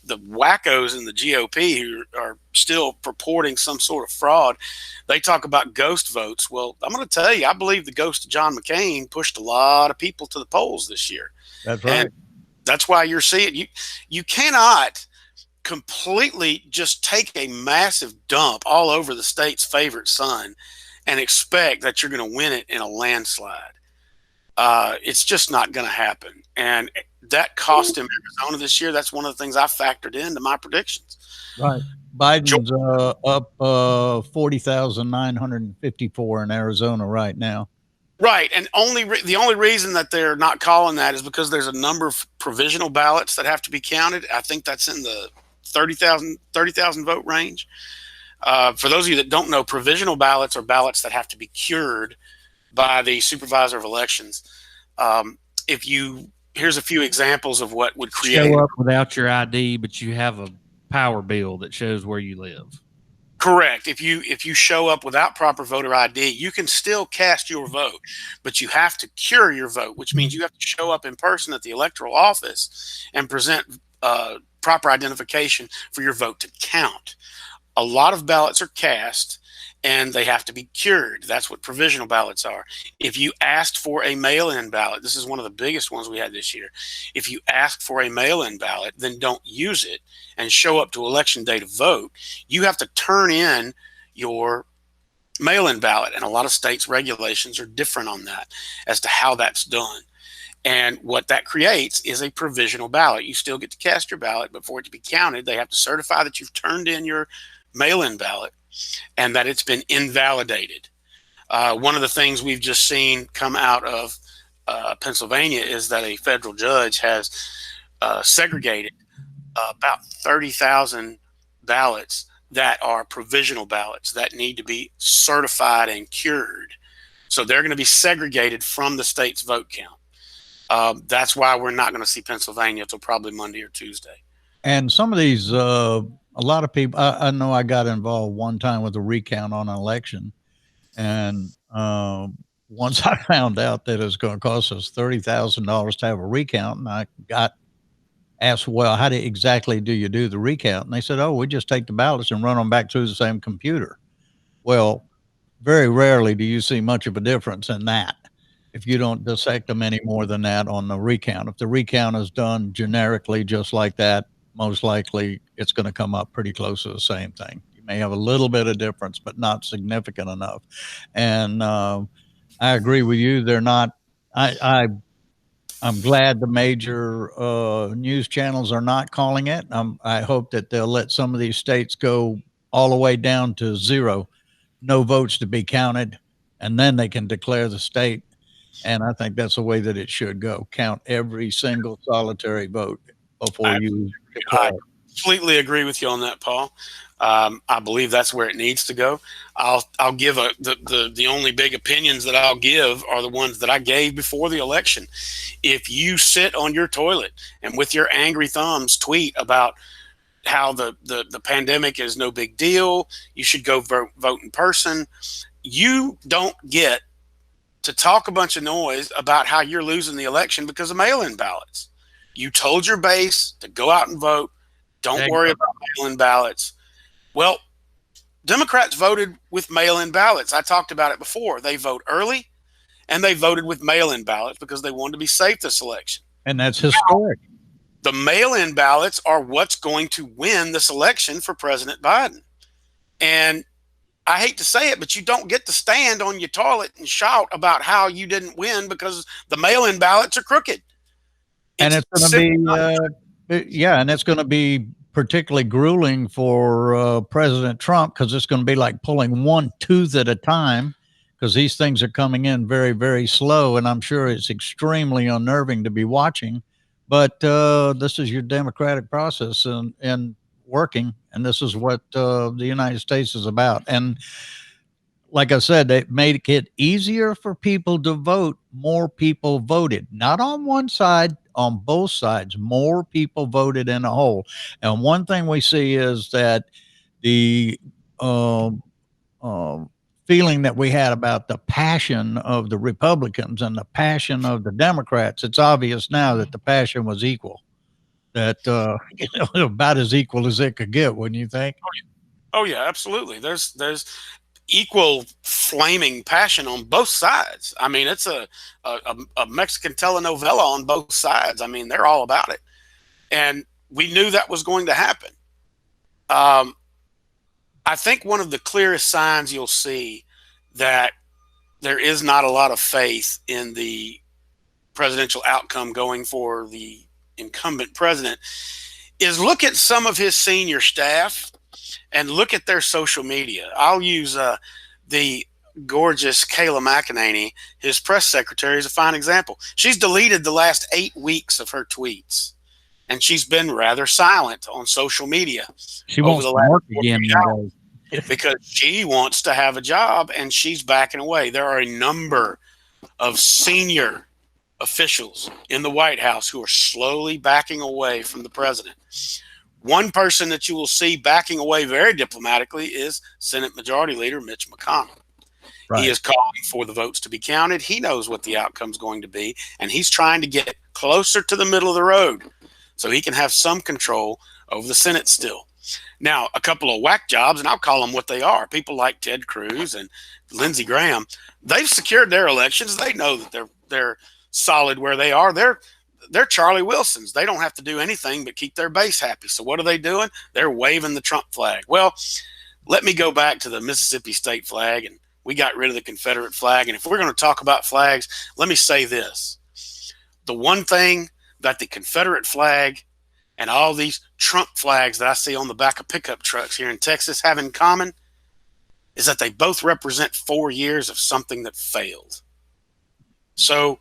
wackos in the GOP who are still purporting some sort of fraud, they talk about ghost votes. Well, I'm going to tell you, I believe the ghost of John McCain pushed a lot of people to the polls this year. That's right. And that's why you're seeing you cannot completely just take a massive dump all over the state's favorite son and expect that you're going to win it in a landslide. It's just not going to happen. And that cost him Arizona this year. That's one of the things I factored into my predictions. Right. Biden's up 40,954 in Arizona right now. Right. And the only reason that they're not calling that is because there's a number of provisional ballots that have to be counted. I think that's in the 30,000 vote range. For those of you that don't know, provisional ballots are ballots that have to be cured by the supervisor of elections. Here's a few examples of what would create. Show up without your ID, but you have a power bill that shows where you live. Correct. If you show up without proper voter ID, you can still cast your vote, but you have to cure your vote, which means you have to show up in person at the electoral office and present proper identification for your vote to count. A lot of ballots are cast and they have to be cured. That's what provisional ballots are. If you asked for a mail-in ballot, this is one of the biggest ones we had this year. If you ask for a mail-in ballot, then don't use it and show up to election day to vote. You have to turn in your mail-in ballot, and a lot of states' regulations are different on that as to how that's done. And what that creates is a provisional ballot. You still get to cast your ballot, but for it to be counted, they have to certify that you've turned in your mail-in ballot and that it's been invalidated. One of the things we've just seen come out of Pennsylvania is that a federal judge has segregated about 30,000 ballots that are provisional ballots that need to be certified and cured. So they're going to be segregated from the state's vote count. That's why we're not going to see Pennsylvania until probably Monday or Tuesday. And some of these, a lot of people, I know I got involved one time with a recount on an election. And once I found out that it was going to cost us $30,000 to have a recount, and I got asked, well, how exactly do you do the recount? And they said, oh, we just take the ballots and run them back through the same computer. Well, very rarely do you see much of a difference in that if you don't dissect them any more than that on the recount. If the recount is done generically just like that, most likely it's going to come up pretty close to the same thing. You may have a little bit of difference, but not significant enough. And I agree with you. They're not. I'm glad the major news channels are not calling it. I hope that they'll let some of these states go all the way down to 0, no votes to be counted, and then they can declare the state. And I think that's the way that it should go. Count every single solitary vote before you declare. I completely agree with you on that, Paul. I believe that's where it needs to go. I'll give the only big opinions that I'll give are the ones that I gave before the election. If you sit on your toilet and with your angry thumbs tweet about how the pandemic is no big deal, you should go vote in person, you don't get to talk a bunch of noise about how you're losing the election because of mail-in ballots. You told your base to go out and vote. Don't worry about mail-in ballots. Well, Democrats voted with mail-in ballots. I talked about it before. They vote early, and they voted with mail-in ballots because they wanted to be safe this election. And that's historic. The mail-in ballots are what's going to win this election for President Biden. And I hate to say it, but you don't get to stand on your toilet and shout about how you didn't win because the mail-in ballots are crooked. And it's going to be, and it's going to be particularly grueling for President Trump because it's going to be like pulling one tooth at a time because these things are coming in very, very slow. And I'm sure it's extremely unnerving to be watching. But this is your democratic process and working. And this is what the United States is about. And like I said, they made it easier for people to vote. More people voted, not on one side, on both sides. More people voted in a whole. And one thing we see is that the feeling that we had about the passion of the Republicans and the passion of the Democrats, it's obvious now that the passion was equal. That about as equal as it could get, wouldn't you think? Oh yeah, absolutely. There's equal flaming passion on both sides. I mean, it's a Mexican telenovela on both sides. I mean, they're all about it. And we knew that was going to happen. I think one of the clearest signs you'll see that there is not a lot of faith in the presidential outcome going for the incumbent president is look at some of his senior staff and look at their social media. I'll use the gorgeous Kayla McEnany, his press secretary, is a fine example. She's deleted the last 8 weeks of her tweets, and she's been rather silent on social media. She wants to work again because she wants to have a job, and she's backing away. There are a number of senior officials in the White House who are slowly backing away from the president. One person that you will see backing away very diplomatically is Senate Majority Leader Mitch McConnell. Right. He is calling for the votes to be counted. He knows what the outcome is going to be, and he's trying to get closer to the middle of the road so he can have some control over the Senate still. Now, a couple of whack jobs, and I'll call them what they are, people like Ted Cruz and Lindsey Graham, they've secured their elections. They know that they're solid where they are. They're Charlie Wilsons. They don't have to do anything but keep their base happy. So what are they doing? They're waving the Trump flag. Well, let me go back to the Mississippi state flag, and we got rid of the Confederate flag. And if we're going to talk about flags, let me say this. The one thing that the Confederate flag and all these Trump flags that I see on the back of pickup trucks here in Texas have in common is that they both represent 4 years of something that failed. So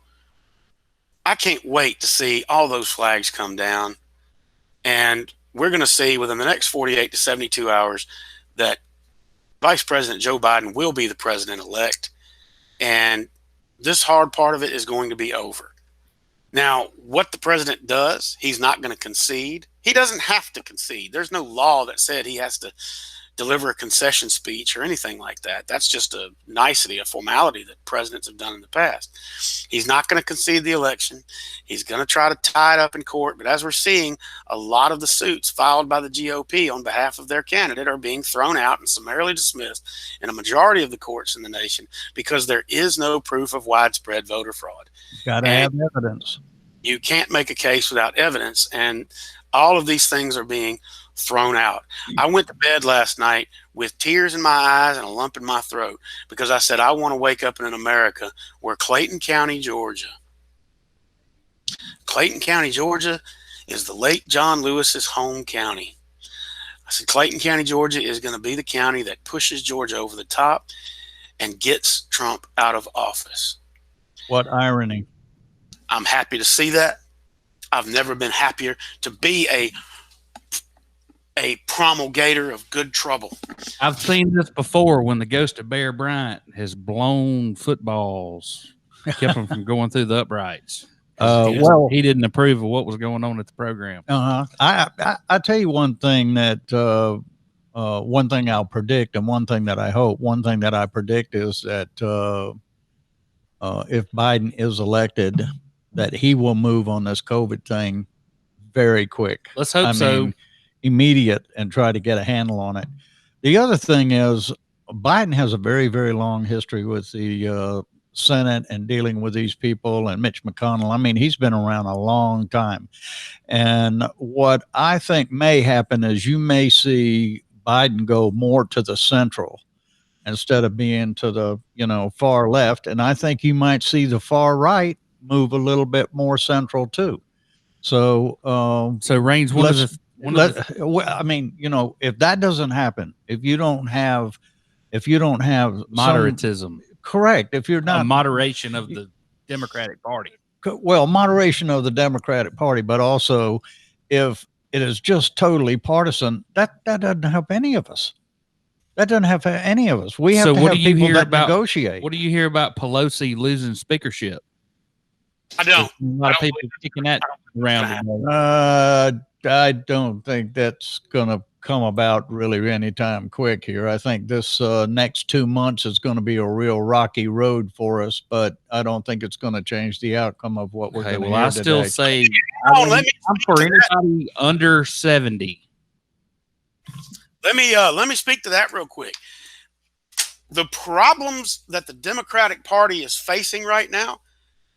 I can't wait to see all those flags come down. And we're going to see within the next 48 to 72 hours that Vice President Joe Biden will be the president-elect. And this hard part of it is going to be over. Now, what the president does, he's not going to concede. He doesn't have to concede. There's no law that said he has to deliver a concession speech or anything like that. That's just a nicety, a formality that presidents have done in the past. He's not going to concede the election. He's going to try to tie it up in court. But as we're seeing, a lot of the suits filed by the GOP on behalf of their candidate are being thrown out and summarily dismissed in a majority of the courts in the nation because there is no proof of widespread voter fraud. Got to have evidence. You can't make a case without evidence. And all of these things are being thrown out. I went to bed last night with tears in my eyes and a lump in my throat because I said I want to wake up in an America where Clayton County, Georgia is the late John Lewis's home county. I said Clayton County, Georgia is going to be the county that pushes Georgia over the top and gets Trump out of office. What irony. I'm happy to see that. I've never been happier to be a promulgator of good trouble. I've seen this before when the ghost of Bear Bryant has blown footballs, kept him from going through the uprights. Well, he didn't approve of what was going on at the program. I tell you one thing that one thing I'll predict, and one thing that I hope. One thing that I predict is that if Biden is elected, that he will move on this COVID thing very quick. Let's hope so. Immediate, and try to get a handle on it. The other thing is Biden has a very, very long history with the Senate and dealing with these people, and Mitch McConnell. I mean, he's been around a long time. And what I think may happen is you may see Biden go more to the central instead of being to the, far left. And I think you might see the far right move a little bit more central too. So, Reigns, well, I mean, if that doesn't happen, if you don't have moderatism, correct. If you're not moderation of the Democratic Party, well, moderation of the Democratic Party, but also if it is just totally partisan, that doesn't help any of us. That doesn't help any of us. We have to have people that negotiate. What do you hear about Pelosi losing speakership? I don't. A lot of people kicking that around. I don't think that's going to come about really anytime quick here. I think this next 2 months is going to be a real rocky road for us, but I don't think it's going to change the outcome of what we're going to hear today. I still say I'm for anybody under 70. Let me speak to that real quick. The problems that the Democratic Party is facing right now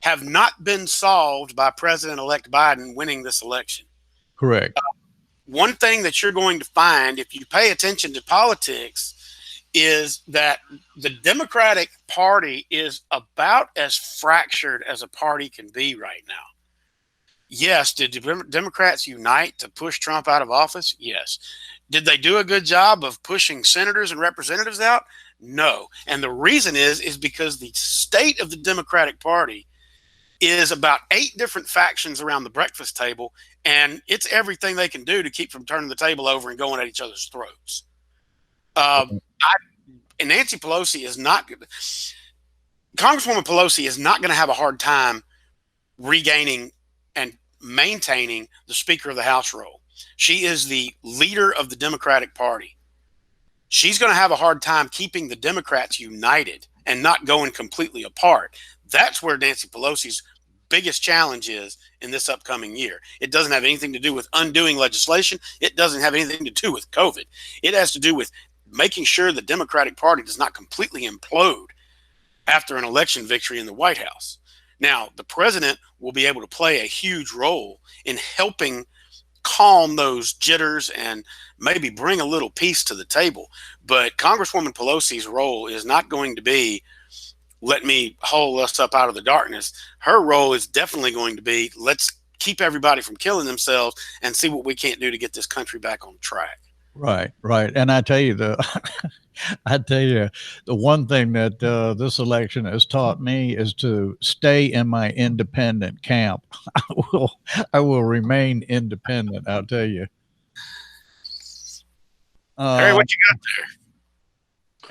have not been solved by President-elect Biden winning this election. Correct. One thing that you're going to find if you pay attention to politics is that the Democratic Party is about as fractured as a party can be right now. Yes, did Democrats unite to push Trump out of office? Yes. Did they do a good job of pushing senators and representatives out? No. And the reason is because the state of the Democratic Party is about 8 different factions around the breakfast table, and it's everything they can do to keep from turning the table over and going at each other's throats. And Nancy Pelosi is not – Congresswoman Pelosi is not going to have a hard time regaining and maintaining the Speaker of the House role. She is the leader of the Democratic Party. She's going to have a hard time keeping the Democrats united and not going completely apart. That's where Nancy Pelosi's biggest challenge is in this upcoming year. It doesn't have anything to do with undoing legislation. It doesn't have anything to do with COVID. It has to do with making sure the Democratic Party does not completely implode after an election victory in the White House. Now, the president will be able to play a huge role in helping calm those jitters and maybe bring a little peace to the table. But Congresswoman Pelosi's role is not going to be, let me hold us up out of the darkness. Her role is definitely going to be, let's keep everybody from killing themselves and see what we can't do to get this country back on track. Right. And I tell you the one thing that this election has taught me is to stay in my independent camp. I will remain independent. I'll tell you. Harry, what you got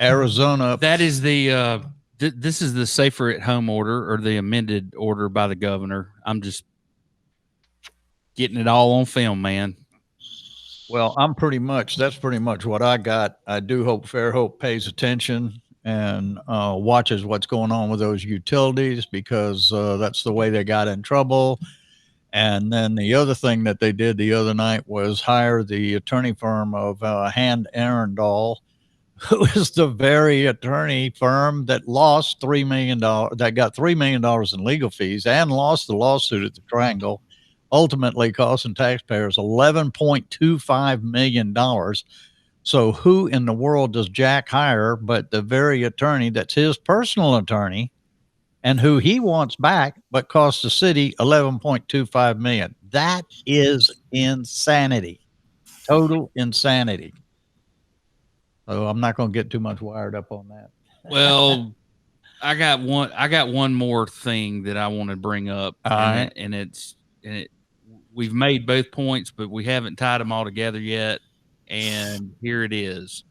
there? Arizona. That is the this is the safer at home order, or the amended order by the governor. I'm just getting it all on film, man. Well, that's pretty much what I got. I do hope Fairhope pays attention and watches what's going on with those utilities, because that's the way they got in trouble. And then the other thing that they did the other night was hire the attorney firm of Hand Arundel, who is the very attorney firm that lost $3 million, that got $3 million in legal fees and lost the lawsuit at the Triangle, ultimately costing taxpayers $11.25 million. So who in the world does Jack hire but the very attorney that's his personal attorney and who he wants back, but costs the city $11.25 million? That is insanity. Total insanity. So I'm not going to get too much wired up on that. Well, I got one more thing that I want to bring up, we've made both points, but we haven't tied them all together yet. And here it is.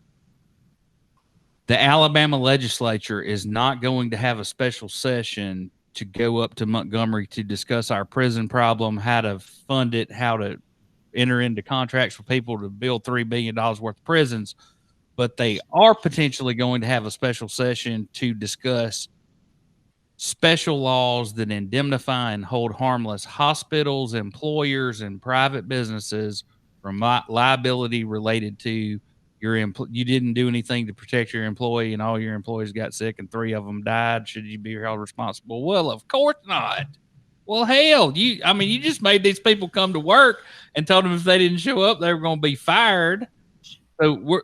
The Alabama legislature is not going to have a special session to go up to Montgomery to discuss our prison problem, how to fund it, how to enter into contracts for people to build $3 billion worth of prisons. But they are potentially going to have a special session to discuss special laws that indemnify and hold harmless hospitals, employers, and private businesses from liability related to you didn't do anything to protect your employee and all your employees got sick and 3 of them died. Should you be held responsible? Well, of course not. Well, hell, you just made these people come to work and told them if they didn't show up, they were going to be fired. So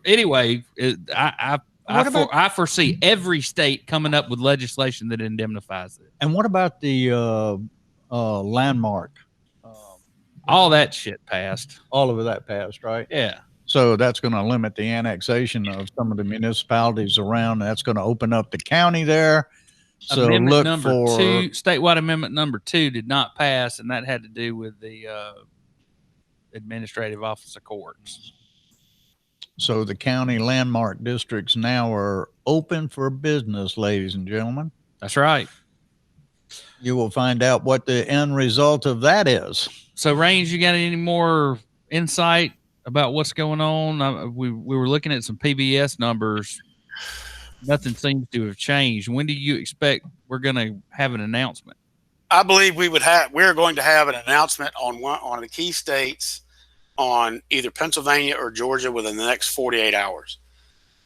I foresee every state coming up with legislation that indemnifies it. And what about the landmark? All that shit passed. All of that passed, right? Yeah. So that's going to limit the annexation of some of the municipalities around. That's going to open up the county there. So Amendment number 2, statewide amendment number 2 did not pass, and that had to do with the administrative office of courts. So the county landmark districts now are open for business, ladies and gentlemen. That's right. You will find out what the end result of that is. So, Raines, you got any more insight about what's going on? We were looking at some PBS numbers. Nothing seems to have changed. When do you expect we're going to have an announcement? I believe we're going to have an announcement on the key states on either Pennsylvania or Georgia within the next 48 hours.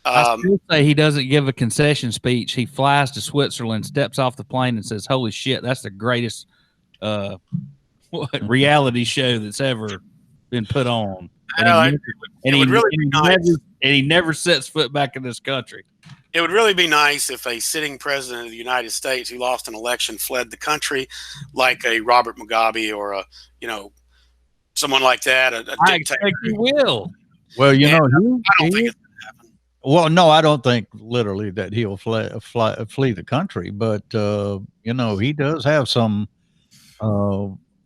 I still say he doesn't give a concession speech. He flies to Switzerland, steps off the plane, and says, "Holy shit, that's the greatest reality show that's ever been put on." And he never sets foot back in this country. It would really be nice if a sitting president of the United States who lost an election fled the country, like a Robert Mugabe or someone like that. I expect he will. Well, I don't think it's going to happen. Well, no, I don't think literally that he'll flee the country, but he does have some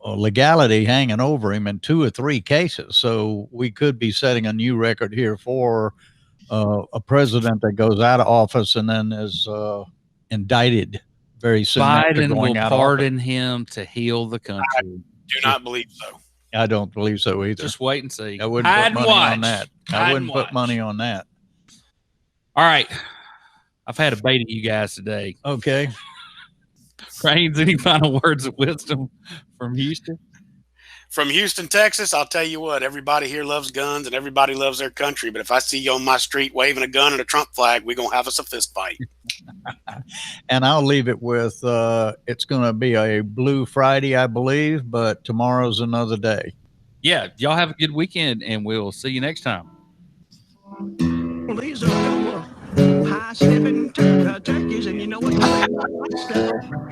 legality hanging over him in 2 or 3 cases. So we could be setting a new record here for a president that goes out of office and then is indicted very soon. Biden will pardon him to heal the country. I do not believe so. I don't believe so either. Just wait and see. I wouldn't put money on that. I wouldn't put money on that. All right. I've had a bait of you guys today. Okay. Raines, any final words of wisdom from Houston? From Houston, Texas, I'll tell you what, everybody here loves guns and everybody loves their country. But if I see you on my street waving a gun and a Trump flag, we're going to have us a fist fight. And I'll leave it with it's going to be a Blue Friday, I believe, but tomorrow's another day. Yeah. Y'all have a good weekend, and we'll see you next time. Well, these are high-stepping turkeys, and you know what?